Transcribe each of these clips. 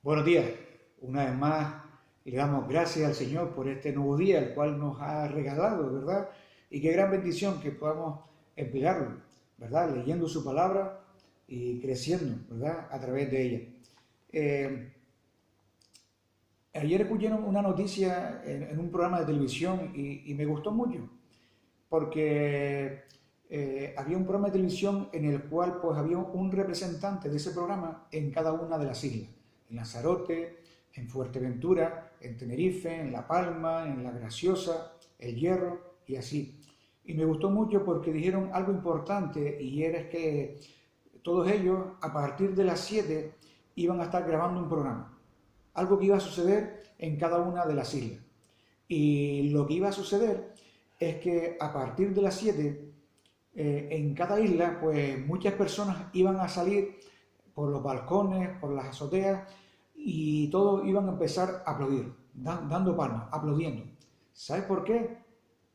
Buenos días. Una vez más le damos gracias al Señor por este nuevo día, el cual nos ha regalado, ¿verdad? Y qué gran bendición que podamos emplearlo, ¿verdad? Leyendo su palabra y creciendo, ¿verdad? A través de ella. Eh, Ayer escuché una noticia en un programa de televisión y me gustó mucho, porque había un programa de televisión en el cual pues había un representante de ese programa en cada una de las islas, en Lanzarote, en Fuerteventura, en Tenerife, en La Palma, en La Graciosa, El Hierro y así. Y me gustó mucho porque dijeron algo importante y era que todos ellos a partir de las 7 iban a estar grabando un programa, algo que iba a suceder en cada una de las islas. Y lo que iba a suceder es que a partir de las 7, en cada isla, pues muchas personas iban a salir por los balcones, por las azoteas, y todos iban a empezar a aplaudir, dando palmas, aplaudiendo. ¿Sabes por qué?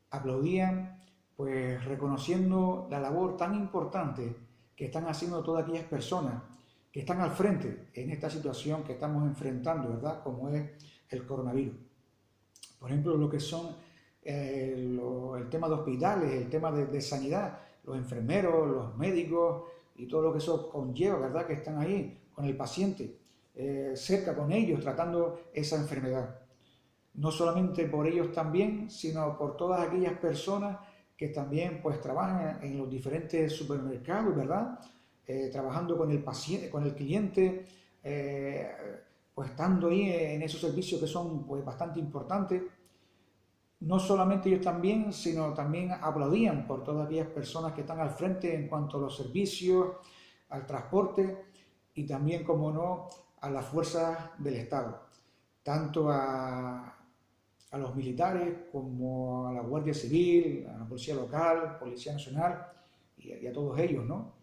Aplaudían, pues reconociendo la labor tan importante que están haciendo todas aquellas personas que están al frente en esta situación que estamos enfrentando, ¿verdad? Como es el coronavirus. Por ejemplo, lo que son el tema de hospitales, el tema de sanidad, los enfermeros, los médicos y todo lo que eso conlleva, ¿verdad? Que están ahí con el paciente, cerca con ellos, tratando esa enfermedad. No solamente por ellos también, sino por todas aquellas personas que también pues trabajan en los diferentes supermercados, ¿verdad? Trabajando con el paciente, con el cliente, eh, pues estando ahí en esos servicios que son pues bastante importantes. No solamente ellos también, sino también aplaudían por todas aquellas personas que están al frente en cuanto a los servicios, al transporte y también, como no, a las fuerzas del Estado, tanto a los militares como a la Guardia Civil, a la Policía Local, Policía Nacional y a todos ellos, ¿no?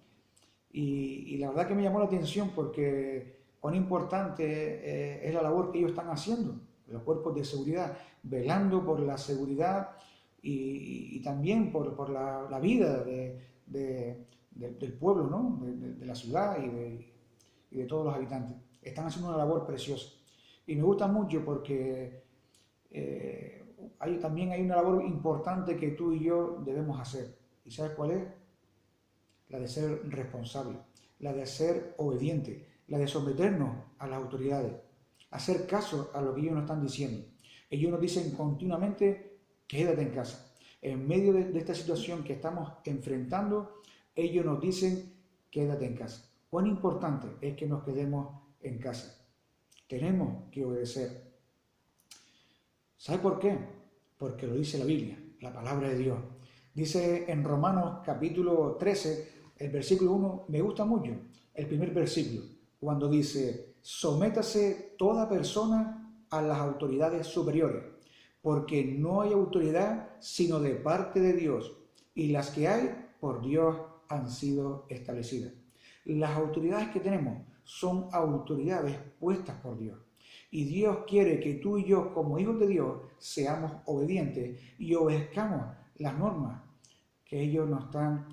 Y la verdad que me llamó la atención porque cuán importante es la labor que ellos están haciendo, los cuerpos de seguridad, velando por la seguridad y también por la vida del pueblo, ¿no? De la ciudad y de todos los habitantes. Están haciendo una labor preciosa. Y me gusta mucho porque también hay una labor importante que tú y yo debemos hacer. ¿Y sabes cuál es? La de ser responsable, la de ser obediente, la de someternos a las autoridades, hacer caso a lo que ellos nos están diciendo. Ellos nos dicen continuamente, quédate en casa. En medio de esta situación que estamos enfrentando, ellos nos dicen, quédate en casa. Cuán importante es que nos quedemos en casa. Tenemos que obedecer. ¿Sabe por qué? Porque lo dice la Biblia, la palabra de Dios. Dice en Romanos capítulo 13, el versículo 1, me gusta mucho el primer versículo, cuando dice, sométase toda persona a las autoridades superiores, porque no hay autoridad sino de parte de Dios, y las que hay por Dios han sido establecidas. Las autoridades que tenemos son autoridades puestas por Dios. Y Dios quiere que tú y yo, como hijos de Dios, seamos obedientes y obedezcamos las normas que ellos nos están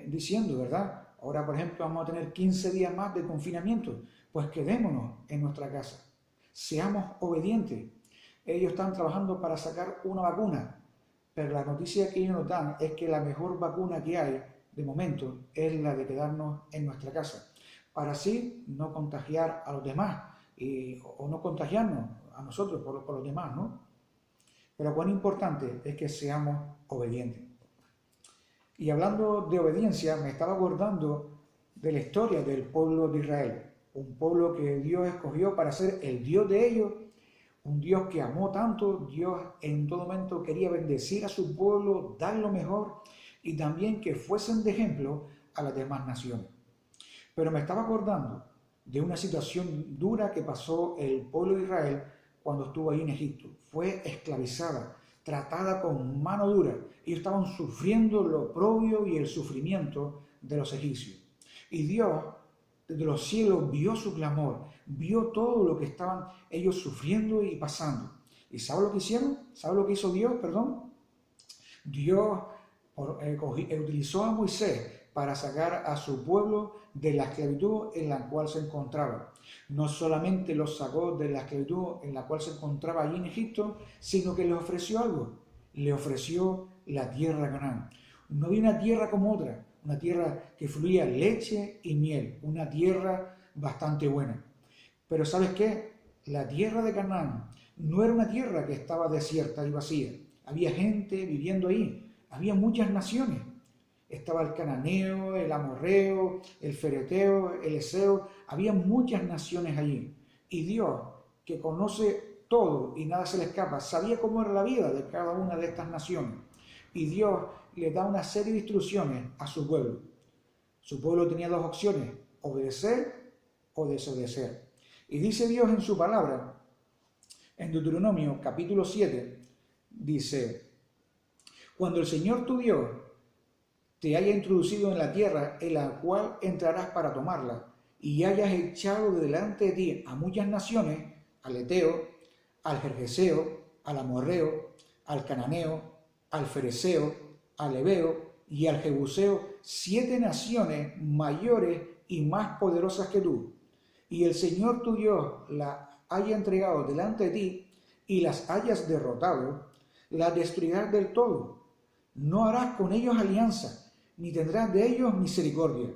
diciendo, ¿verdad? Ahora, por ejemplo, vamos a tener 15 días más de confinamiento. Pues quedémonos en nuestra casa. Seamos obedientes. Ellos están trabajando para sacar una vacuna, pero la noticia que ellos nos dan es que la mejor vacuna que hay, de momento, es la de quedarnos en nuestra casa, para así no contagiar a los demás o no contagiarnos a nosotros por los demás, ¿no? Pero cuán importante es que seamos obedientes. Y hablando de obediencia, me estaba acordando de la historia del pueblo de Israel, un pueblo que Dios escogió para ser el Dios de ellos, un Dios que amó tanto, Dios en todo momento quería bendecir a su pueblo, dar lo mejor y también que fuesen de ejemplo a las demás naciones. Pero me estaba acordando de una situación dura que pasó el pueblo de Israel cuando estuvo ahí en Egipto. Fue esclavizada, tratada con mano dura. Ellos estaban sufriendo lo oprobio y el sufrimiento de los egipcios. Y Dios, desde los cielos, vio su clamor, vio todo lo que estaban ellos sufriendo y pasando. ¿Y sabe lo que hicieron? ¿Sabe lo que hizo Dios? Perdón. Dios utilizó a Moisés para sacar a su pueblo de la esclavitud en la cual se encontraba. No solamente los sacó de la esclavitud en la cual se encontraba allí en Egipto, sino que les ofreció algo. Le ofreció la tierra de Canaán. No había una tierra como otra, una tierra que fluía leche y miel, una tierra bastante buena. Pero ¿sabes qué? La tierra de Canaán no era una tierra que estaba desierta y vacía. Había gente viviendo ahí, había muchas naciones. Estaba el cananeo, el amorreo, el fereteo, el eseo, había muchas naciones allí. Y Dios, que conoce todo y nada se le escapa, sabía cómo era la vida de cada una de estas naciones. Y Dios le da una serie de instrucciones a su pueblo. Su pueblo tenía dos opciones, obedecer o desobedecer. Y dice Dios en su palabra, en Deuteronomio capítulo 7, dice, cuando el Señor tu Dios te haya introducido en la tierra en la cual entrarás para tomarla, y hayas echado de delante de ti a muchas naciones, al Eteo, al Gergeseo, al Amorreo, al Cananeo, al Fereseo, al Heveo y al Jebuseo, 7 naciones mayores y más poderosas que tú, y el Señor tu Dios las haya entregado delante de ti y las hayas derrotado, las destruirás del todo. No harás con ellos alianza, ni tendrás de ellos misericordia.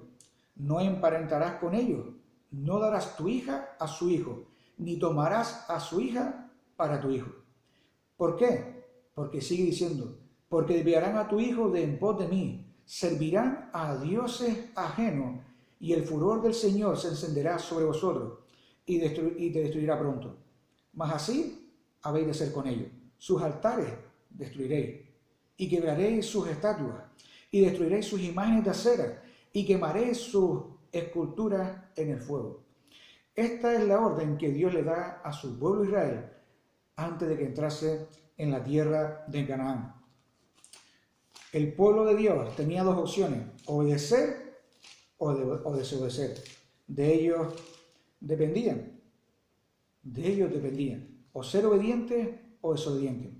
No emparentarás con ellos, no darás tu hija a su hijo, ni tomarás a su hija para tu hijo. ¿Por qué? Porque sigue diciendo, porque desviarán a tu hijo de en pos de mí, servirán a dioses ajenos, y el furor del Señor se encenderá sobre vosotros, y te destruirá pronto. Mas así habéis de ser con ellos. Sus altares destruiréis, y quebraréis sus estatuas, y destruiréis sus imágenes de acera, y quemaréis sus esculturas en el fuego. Esta es la orden que Dios le da a su pueblo Israel antes de que entrase en la tierra de Canaán. El pueblo de Dios tenía dos opciones, obedecer o desobedecer. De ellos dependían, o ser obedientes o desobedientes.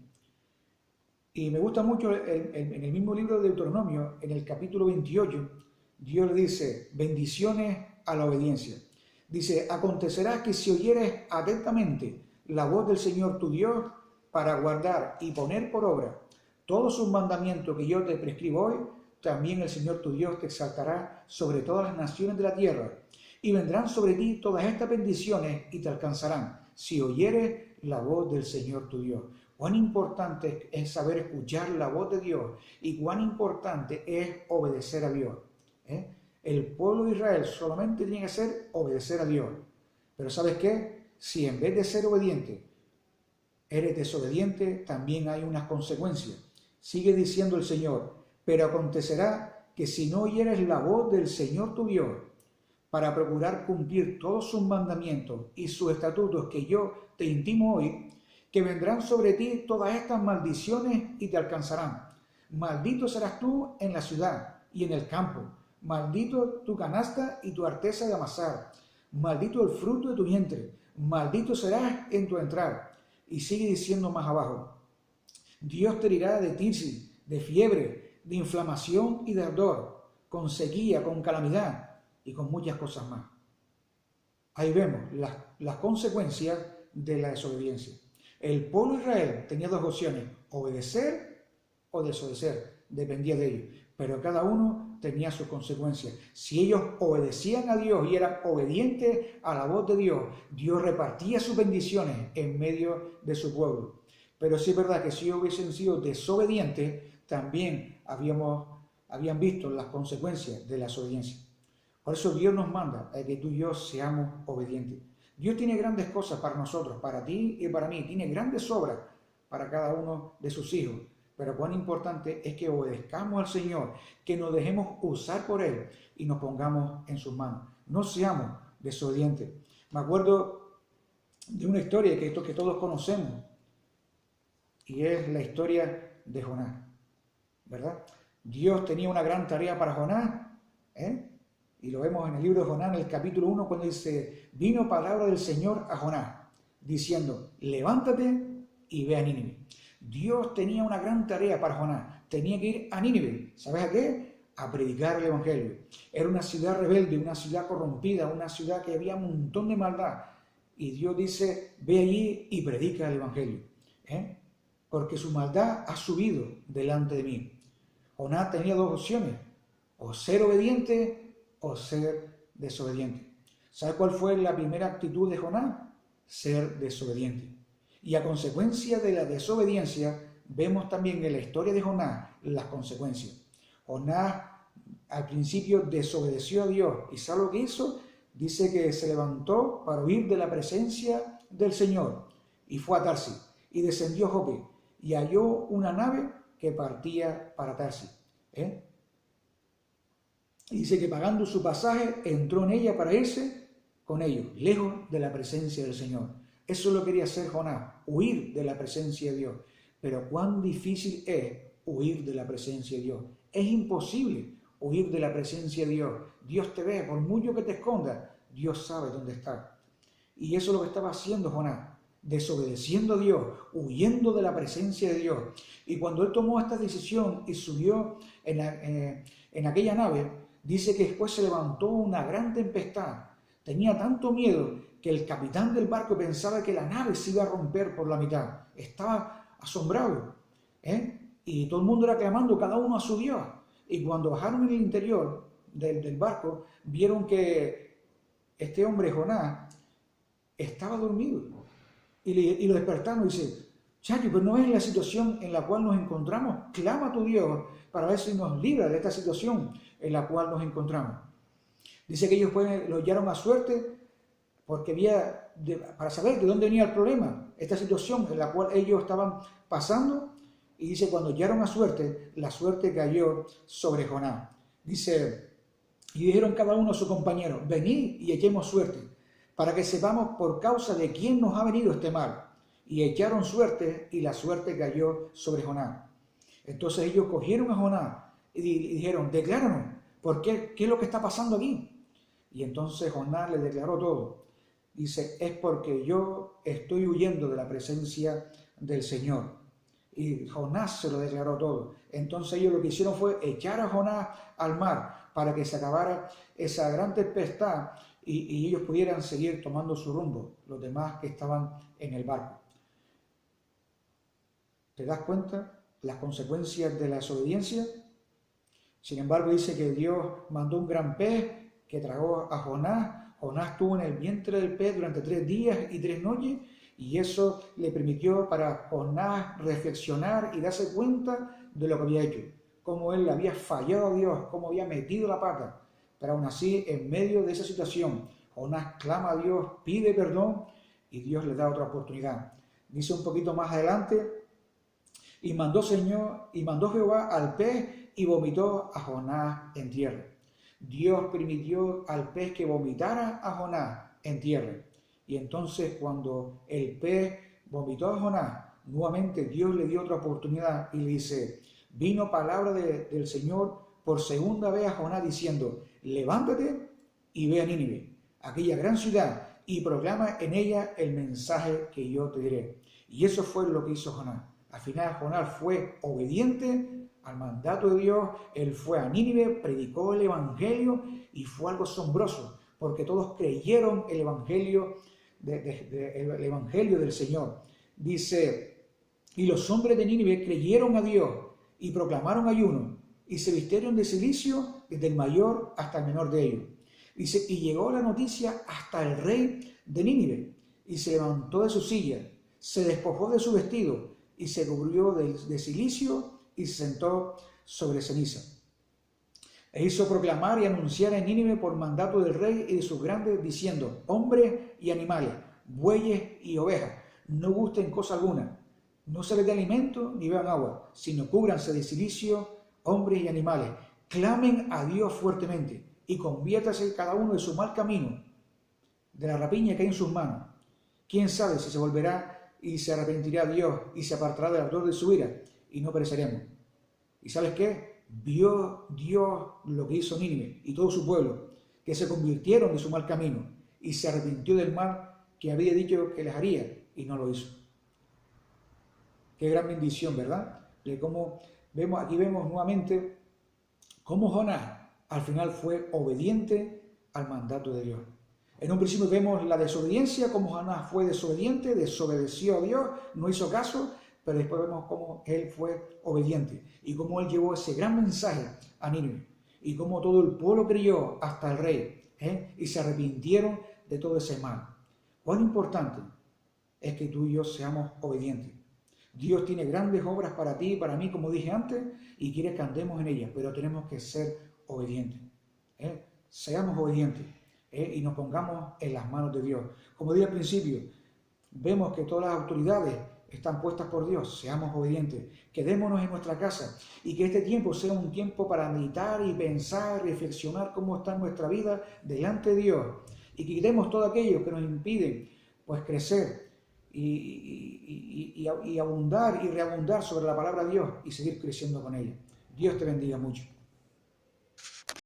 Y me gusta mucho en el mismo libro de Deuteronomio, en el capítulo 28, Dios le dice, bendiciones a la obediencia. Dice, acontecerá que si oyeres atentamente la voz del Señor tu Dios para guardar y poner por obra todos sus mandamientos que yo te prescribo hoy, también el Señor tu Dios te exaltará sobre todas las naciones de la tierra, y vendrán sobre ti todas estas bendiciones y te alcanzarán, si oyeres la voz del Señor tu Dios. Cuán importante es saber escuchar la voz de Dios y cuán importante es obedecer a Dios. El pueblo de Israel solamente tiene que hacer obedecer a Dios. Pero ¿sabes qué? Si en vez de ser obediente, eres desobediente, también hay unas consecuencias. Sigue diciendo el Señor, pero acontecerá que si no oyeres la voz del Señor tu Dios, para procurar cumplir todos sus mandamientos y sus estatutos que yo te intimo hoy, que vendrán sobre ti todas estas maldiciones y te alcanzarán. Maldito serás tú en la ciudad y en el campo, maldito tu canasta y tu arteza de amasar, maldito el fruto de tu vientre, maldito serás en tu entrar. Y sigue diciendo más abajo, Dios te herirá de tirsis, de fiebre, de inflamación y de ardor, con sequía, con calamidad y con muchas cosas más. Ahí vemos las consecuencias de la desobediencia. El pueblo de Israel tenía dos opciones, obedecer o desobedecer, dependía de ellos, pero cada uno tenía sus consecuencias. Si ellos obedecían a Dios y eran obedientes a la voz de Dios, Dios repartía sus bendiciones en medio de su pueblo. Pero sí es verdad que si hubiesen sido desobedientes, también habían visto las consecuencias de la desobediencia. Por eso Dios nos manda a que tú y yo seamos obedientes. Dios tiene grandes cosas para nosotros, para ti y para mí. Tiene grandes obras para cada uno de sus hijos. Pero cuán importante es que obedezcamos al Señor, que nos dejemos usar por Él y nos pongamos en sus manos. No seamos desobedientes. Me acuerdo de una historia que todos conocemos y es la historia de Jonás, ¿verdad? Dios tenía una gran tarea para Jonás, y lo vemos en el libro de Jonás, en el capítulo 1, cuando dice, vino palabra del Señor a Jonás, diciendo, levántate y ve a Nínive. Dios tenía una gran tarea para Jonás, tenía que ir a Nínive. ¿Sabes a qué? a predicar el Evangelio. Era una ciudad rebelde, una ciudad corrompida, una ciudad que había un montón de maldad. Y Dios dice, ve allí y predica el Evangelio, porque su maldad ha subido delante de mí. Jonás tenía dos opciones, o ser obediente o ser desobediente. ¿Sabe cuál fue la primera actitud de Jonás? Ser desobediente. Y a consecuencia de la desobediencia, vemos también en la historia de Jonás las consecuencias. Jonás al principio desobedeció a Dios. ¿Y sabe lo que hizo? Dice que se levantó para huir de la presencia del Señor y fue a Tarsis y descendió a Jope y halló una nave que partía para Tarsis. Y dice que pagando su pasaje entró en ella para irse con ellos, lejos de la presencia del Señor. Eso lo quería hacer Jonás, huir de la presencia de Dios. Pero cuán difícil es huir de la presencia de Dios. Es imposible huir de la presencia de Dios. Dios te ve, por mucho que te escondas, Dios sabe dónde está. Y eso es lo que estaba haciendo Jonás, desobedeciendo a Dios, huyendo de la presencia de Dios. Y cuando él tomó esta decisión y subió en aquella nave, dice que después se levantó una gran tempestad. Tenía tanto miedo que el capitán del barco pensaba que la nave se iba a romper por la mitad. Estaba asombrado, y todo el mundo era clamando, cada uno a su Dios. Y cuando bajaron en el interior del barco, vieron que este hombre, Jonás, estaba dormido. Y lo despertaron y dice, Chacho, pero no es la situación en la cual nos encontramos. Clama a tu Dios para ver si nos libra de esta situación en la cual nos encontramos. Dice que ellos lo hallaron a suerte porque para saber de dónde venía el problema, esta situación en la cual ellos estaban pasando. Y dice, cuando hallaron a suerte, la suerte cayó sobre Jonás. Dice, y dijeron cada uno a su compañero, venid y echemos suerte, para que sepamos por causa de quién nos ha venido este mal. Y echaron suerte, y la suerte cayó sobre Jonás. Entonces ellos cogieron a Jonás y dijeron, decláranos, ¿por qué? ¿Qué es lo que está pasando aquí? Y entonces Jonás le declaró todo. Dice, es porque yo estoy huyendo de la presencia del Señor. Y Jonás se lo declaró todo. Entonces ellos lo que hicieron fue echar a Jonás al mar para que se acabara esa gran tempestad y ellos pudieran seguir tomando su rumbo, los demás que estaban en el barco. ¿Te das cuenta las consecuencias de la desobediencia? Sin embargo, dice que Dios mandó un gran pez que tragó a Jonás. Jonás estuvo en el vientre del pez durante 3 días y 3 noches. Y eso le permitió para Jonás reflexionar y darse cuenta de lo que había hecho, cómo él había fallado a Dios, cómo había metido la pata. Pero aún así, en medio de esa situación, Jonás clama a Dios, pide perdón y Dios le da otra oportunidad. Dice un poquito más adelante, y mandó Jehová al pez y vomitó a Jonás en tierra. Dios permitió al pez que vomitara a Jonás en tierra. Y entonces cuando el pez vomitó a Jonás, nuevamente Dios le dio otra oportunidad y le dice, vino palabra del Señor por segunda vez a Jonás diciendo, levántate y ve a Nínive, aquella gran ciudad, y proclama en ella el mensaje que yo te diré. Y eso fue lo que hizo Jonás. Al final Jonás fue obediente al mandato de Dios, él fue a Nínive, predicó el Evangelio y fue algo asombroso, porque todos creyeron el Evangelio el Evangelio del Señor. Dice, y los hombres de Nínive creyeron a Dios y proclamaron ayuno y se vistieron de cilicio desde el mayor hasta el menor de ellos. Dice, y llegó la noticia hasta el rey de Nínive y se levantó de su silla, se despojó de su vestido y se cubrió de cilicio y se sentó sobre ceniza. E hizo proclamar y anunciar en Nínive por mandato del rey y de sus grandes, diciendo, hombres y animales, bueyes y ovejas, no gusten cosa alguna, no se les dé alimento ni beban agua, sino cúbranse de cilicio, hombres y animales, clamen a Dios fuertemente y conviértase cada uno de su mal camino, de la rapiña que hay en sus manos. ¿Quién sabe si se volverá y se arrepentirá Dios y se apartará del ardor de su ira y no pereceremos? ¿Y sabes qué? Vio Dios lo que hizo Nínive y todo su pueblo, que se convirtieron de su mal camino y se arrepintió del mal que había dicho que les haría y no lo hizo. Qué gran bendición, ¿verdad? De cómo aquí vemos nuevamente Cómo Jonás al final fue obediente al mandato de Dios. En un principio vemos la desobediencia, cómo Jonás fue desobediente, desobedeció a Dios, no hizo caso, pero después vemos cómo él fue obediente y cómo él llevó ese gran mensaje a Nínive y cómo todo el pueblo creyó hasta el rey y se arrepintieron de todo ese mal. Cuán importante es que tú y yo seamos obedientes. Dios tiene grandes obras para ti y para mí, como dije antes, y quiere que andemos en ellas, pero tenemos que ser obedientes. Seamos obedientes y nos pongamos en las manos de Dios. Como dije al principio, vemos que todas las autoridades están puestas por Dios. Seamos obedientes, quedémonos en nuestra casa y que este tiempo sea un tiempo para meditar y pensar, reflexionar cómo está nuestra vida delante de Dios y que quitemos todo aquello que nos impide pues crecer y abundar y reabundar sobre la palabra de Dios y seguir creciendo con ella. Dios te bendiga mucho.